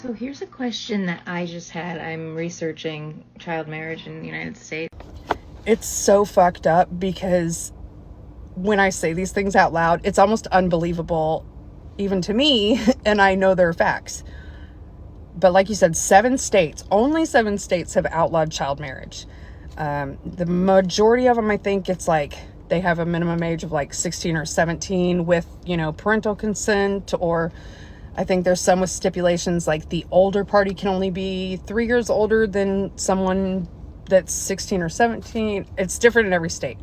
So here's a question that I just had. I'm researching child marriage in the United States. It's so fucked up because when I say these things out loud, it's almost unbelievable even to me, and I know they're facts. But like you said, only 7 states have outlawed child marriage. The majority of them, I think it's like they have a minimum age of like 16 or 17 with, parental consent, or I think there's some with stipulations like the older party can only be 3 years older than someone that's 16 or 17. It's different in every state.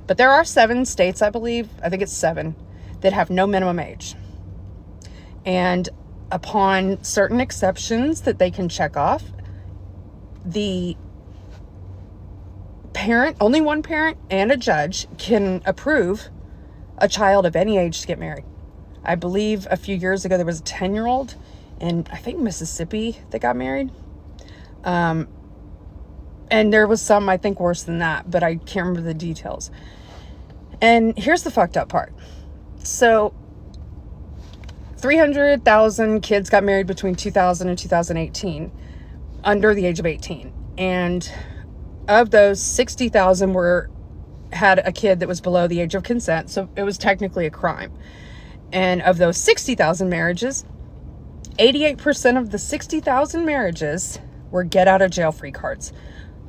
But there are 7 states, I believe, I think it's 7, that have no minimum age. And upon certain exceptions that they can check off, the parent, only one parent and a judge can approve a child of any age to get married. I believe a few years ago there was a 10-year-old in, I think, Mississippi that got married. And there was some, I think, worse than that, but I can't remember the details. And here's the fucked up part. So 300,000 kids got married between 2000 and 2018 under the age of 18. And of those, 60,000 had a kid that was below the age of consent. So it was technically a crime. And of those 60,000 marriages, 88% of the 60,000 marriages were get out of jail free cards.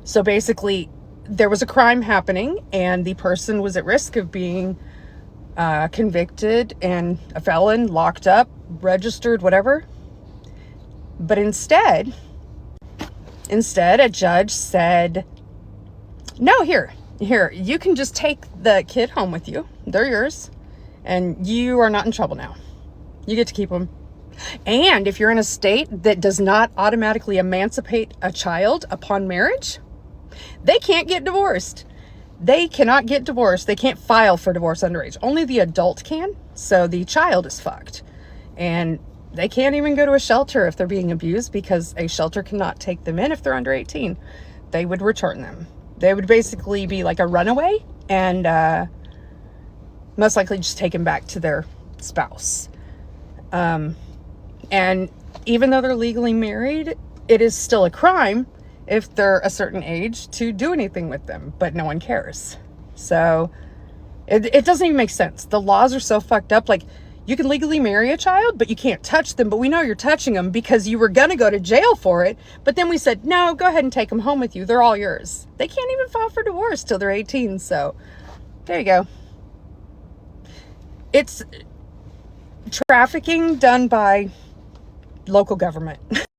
So basically, there was a crime happening and the person was at risk of being convicted and a felon, locked up, registered, whatever. But instead, a judge said, no, here, you can just take the kid home with you. They're yours. And you are not in trouble now. You get to keep them. And if you're in a state that does not automatically emancipate a child upon marriage, they can't get divorced. They cannot get divorced. They can't file for divorce underage. Only the adult can. So the child is fucked. And they can't even go to a shelter if they're being abused because a shelter cannot take them in if they're under 18. They would return them. They would basically be like a runaway and most likely just taken back to their spouse. And even though they're legally married, it is still a crime if they're a certain age to do anything with them, but no one cares. So it doesn't even make sense. The laws are so fucked up. Like, you can legally marry a child, but you can't touch them. But we know you're touching them because you were going to go to jail for it. But then we said, no, go ahead and take them home with you. They're all yours. They can't even file for divorce till they're 18. So there you go. It's trafficking done by local government.